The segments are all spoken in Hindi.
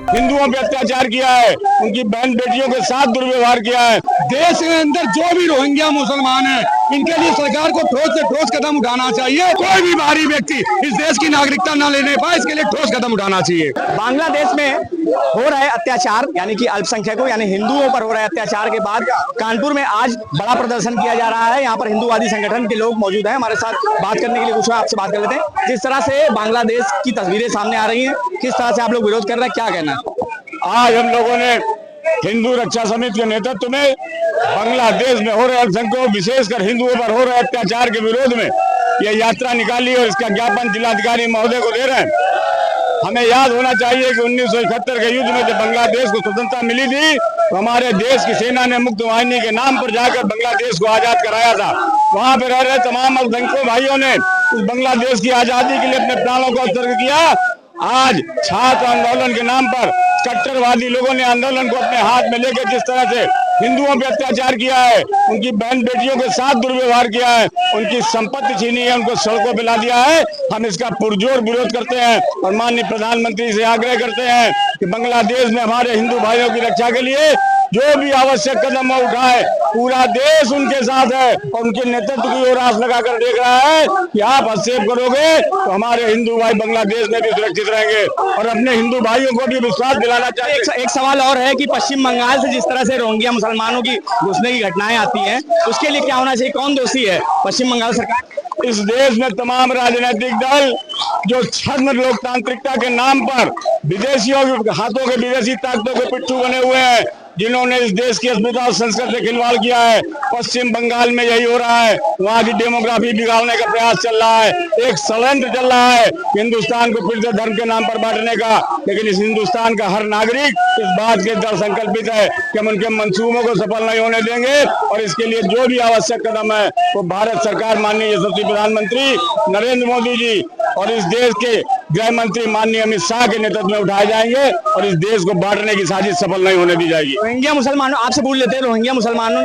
हिंदुओं पे अत्याचार किया है, उनकी बहन बेटियों के साथ दुर्व्यवहार किया है। देश के अंदर जो भी रोहिंग्या मुसलमान हैं, इनके लिए सरकार को ठोस से ठोस कदम उठाना चाहिए। कोई भी बाहरी व्यक्ति इस देश की नागरिकता न लेने पाए, इसके लिए ठोस कदम उठाना चाहिए। बांग्लादेश में हो रहे अत्याचार यानी कि अल्पसंख्यकों यानी हिंदुओं पर हो रहे अत्याचार के बाद कानपुर में आज बड़ा प्रदर्शन किया जा रहा है। यहाँ पर हिंदूवादी संगठन के लोग मौजूद हैं हमारे साथ बात करने के लिए। कुछ आपसे बात कर लेते हैं। जिस तरह से बांग्लादेश की तस्वीरें सामने आ रही हैं, किस तरह से आप लोग विरोध कर रहे हैं, क्या कहना है? आज हम लोगों ने हिंदू रक्षा समिति के नेतृत्व में बांग्लादेश में हो रहे अल्पसंख्यकों विशेषकर हिंदुओं पर हो रहे अत्याचार के विरोध में यह यात्रा निकाली और इसका ज्ञापन जिलाधिकारी महोदय को दे रहे हैं। हमें याद होना चाहिए कि 1971 के युद्ध में जब बांग्लादेश को स्वतंत्रता मिली थी तो हमारे देश की सेना ने मुक्त वाहिनी के नाम पर जाकर बांग्लादेश को आजाद कराया था। वहां पर रह रहे तमाम अल्पसंख्यक भाइयों ने उस बांग्लादेश की आजादी के लिए अपने प्राणों को उत्सर्ग किया। आज छात्र आंदोलन के नाम पर कट्टरवादी लोगों ने आंदोलन को अपने हाथ में लेकर जिस तरह से हिंदुओं पे अत्याचार किया है, उनकी बहन बेटियों के साथ दुर्व्यवहार किया है, उनकी संपत्ति छीनी है, उनको सड़कों पे ला दिया है, हम इसका पुरजोर विरोध करते हैं और माननीय प्रधानमंत्री से आग्रह करते हैं कि बांग्लादेश में हमारे हिंदू भाइयों की रक्षा के लिए जो भी आवश्यक कदम उठाए, पूरा देश उनके साथ है और उनके नेतृत्व की ओर आस लगाकर देख रहा है कि आप हस्तक्षेप करोगे तो हमारे हिंदू भाई बांग्लादेश में भी सुरक्षित रहेंगे और अपने हिंदू भाइयों को भी विश्वास दिलाना चाहिए। एक सवाल और है कि पश्चिम बंगाल से जिस तरह से रोहिंग्या मुसलमानों की घुसने की घटनाएं आती हैं, उसके लिए क्या होना चाहिए? कौन दोषी है? पश्चिम बंगाल सरकार? इस देश में तमाम राजनीतिक दल जो छद्म लोकतांत्रिकता के नाम पर विदेशियों के हाथों के विदेशी ताकतों के पिट्ठू बने हुए हैं, जिन्होंने इस देश की अस्मिता और संस्कृति से खिलवाड़ किया है। पश्चिम बंगाल में यही हो रहा है। वहाँ की डेमोग्राफी बिगाड़ने का प्रयास चल रहा है, एक षड्यंत्र चल रहा है हिंदुस्तान को फिर से धर्म के नाम पर बांटने का। लेकिन इस हिंदुस्तान का हर नागरिक इस बात के दृढ़ संकल्पित है कि हम उनके मंसूबों को सफल नहीं होने देंगे और इसके लिए जो भी आवश्यक कदम है वो भारत सरकार, माननीय यशस्वी प्रधानमंत्री नरेंद्र मोदी जी और इस देश के गृह मंत्री माननीय अमित शाह के नेतृत्व में उठाए जाएंगे और इस देश को बांटने की साजिश सफल नहीं होने दी जाएगी। रोहिंग्या मुसलमानों, आपसे पूछ लेते हैं, रोहिंग्या मुसलमानों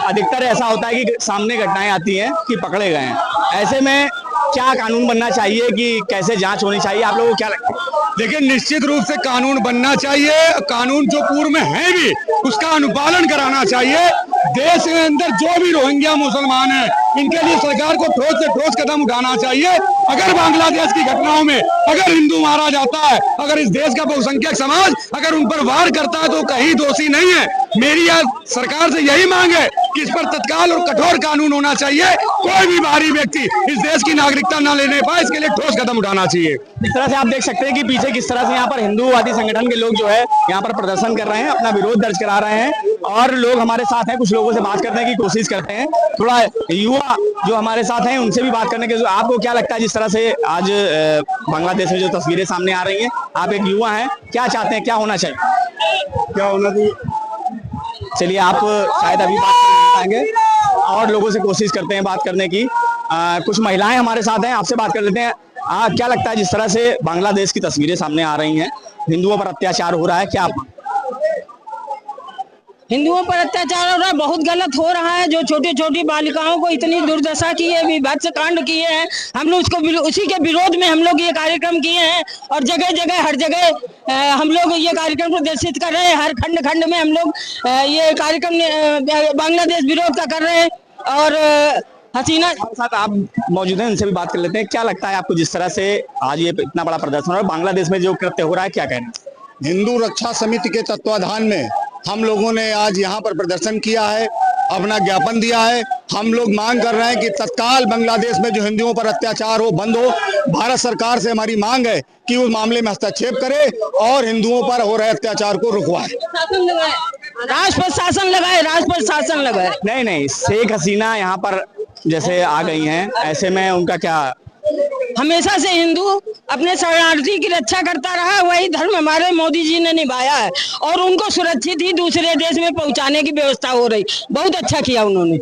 अधिकतर ऐसा होता है कि सामने घटनाएं आती हैं कि पकड़े गए हैं, ऐसे में क्या कानून बनना चाहिए कि कैसे जांच होनी चाहिए? आप लोगों को क्या लगता है? देखिए, निश्चित रूप से कानून बनना चाहिए। कानून जो पूर्व में है भी उसका अनुपालन कराना चाहिए। देश के अंदर जो भी रोहिंग्या मुसलमान हैं, इनके लिए सरकार को ठोस से ठोस कदम उठाना चाहिए। अगर बांग्लादेश की घटनाओं में अगर हिंदू मारा जाता है, अगर इस देश का बहुसंख्यक समाज अगर उन पर वार करता है तो कहीं दोषी नहीं है। मेरी आज सरकार से यही मांग है कि इस पर तत्काल और कठोर कानून होना चाहिए। कोई भी बाहरी व्यक्ति इस देश की नागरिकता न लेने पाए, इसके लिए ठोस कदम उठाना चाहिए। इस तरह से आप देख सकते हैं कि पीछे किस तरह से यहाँ पर हिंदूवादी संगठन के लोग जो है यहाँ पर प्रदर्शन कर रहे हैं, अपना विरोध दर्ज करा रहे हैं और लोग हमारे साथ हैं। कुछ लोगों से बात करने की कोशिश करते हैं, थोड़ा युवा जो हमारे साथ हैं उनसे भी बात करने के। आपको क्या लगता है जिस तरह से आज बांग्लादेश में जो तस्वीरें सामने आ रही हैं, आप एक युवा हैं, क्या चाहते हैं, क्या होना चाहिए? क्या होना चाहिए? चलिए, आप शायद अभी बात करना चाहेंगे और लोगों से कोशिश करते हैं बात करने की। कुछ महिलाएं हमारे साथ हैं, आपसे बात कर लेते हैं। क्या लगता है जिस तरह से बांग्लादेश की तस्वीरें सामने आ रही हैं, हिंदुओं पर अत्याचार हो रहा है, क्या आप? हिंदुओं पर अत्याचार हो रहा है, बहुत गलत हो रहा है। जो छोटी छोटी बालिकाओं को इतनी दुर्दशा की है, विभत्स कांड किए हैं, हम लोग उसको उसी के विरोध में हम लोग ये कार्यक्रम किए हैं और जगह जगह हर जगह हम लोग ये कार्यक्रम प्रदर्शित कर रहे हैं। हर खंड खंड में हम लोग ये कार्यक्रम बांग्लादेश विरोध का कर रहे हैं। और हसीना साथ आप मौजूद हैं, उनसे भी बात कर लेते हैं। क्या लगता है आपको जिस तरह से आज ये इतना बड़ा प्रदर्शन हो रहा है, बांग्लादेश में जो कृत्य हो रहा है, क्या कहना? हिंदू रक्षा समिति के तत्वाधान में हम लोगों ने आज यहाँ पर प्रदर्शन किया है, अपना ज्ञापन दिया है। हम लोग मांग कर रहे हैं कि तत्काल बांग्लादेश में जो हिंदुओं पर अत्याचार हो बंद हो। भारत सरकार से हमारी मांग है कि उस मामले में हस्तक्षेप करे और हिंदुओं पर हो रहे अत्याचार को रुकवाए। राज प्रशासन लगाए। नहीं, शेख हसीना यहाँ पर जैसे आ गई हैं, ऐसे में उनका क्या? हमेशा से हिंदू अपने शरणार्थी की रक्षा करता रहा, वही धर्म हमारे मोदी जी ने निभाया है और उनको सुरक्षित ही दूसरे देश में पहुंचाने की व्यवस्था हो रही। बहुत अच्छा किया उन्होंने।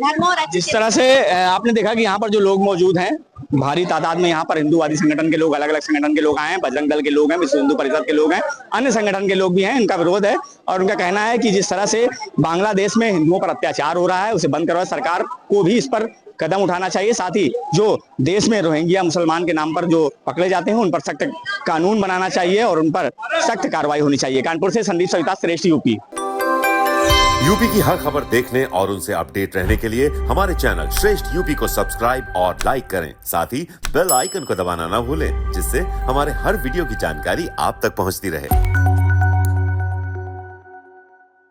जिस तरह से आपने देखा कि यहाँ पर जो लोग मौजूद हैं, भारी तादाद में यहाँ पर हिंदूवादी संगठन के लोग, अलग अलग संगठन के लोग आए हैं, बजरंग दल के लोग हैं, विश्व हिंदू परिषद के लोग हैं, अन्य संगठन के लोग भी हैं। इनका विरोध है और उनका कहना है कि जिस तरह से बांग्लादेश में हिंदुओं पर अत्याचार हो रहा है उसे बंद करवाए। सरकार को भी इस पर कदम उठाना चाहिए। साथ ही जो देश में रोहिंग्या मुसलमान के नाम पर जो पकड़े जाते हैं उन पर सख्त कानून बनाना चाहिए और उन पर सख्त कार्रवाई होनी चाहिए। कानपुर से संदीप सविता, श्रेष्ठ यूपी। यूपी की हर खबर देखने और उनसे अपडेट रहने के लिए हमारे चैनल श्रेष्ठ यूपी को सब्सक्राइब और लाइक करें। साथ ही बेल आइकन को दबाना ना भूलें, जिससे हमारे हर वीडियो की जानकारी आप तक पहुंचती रहे।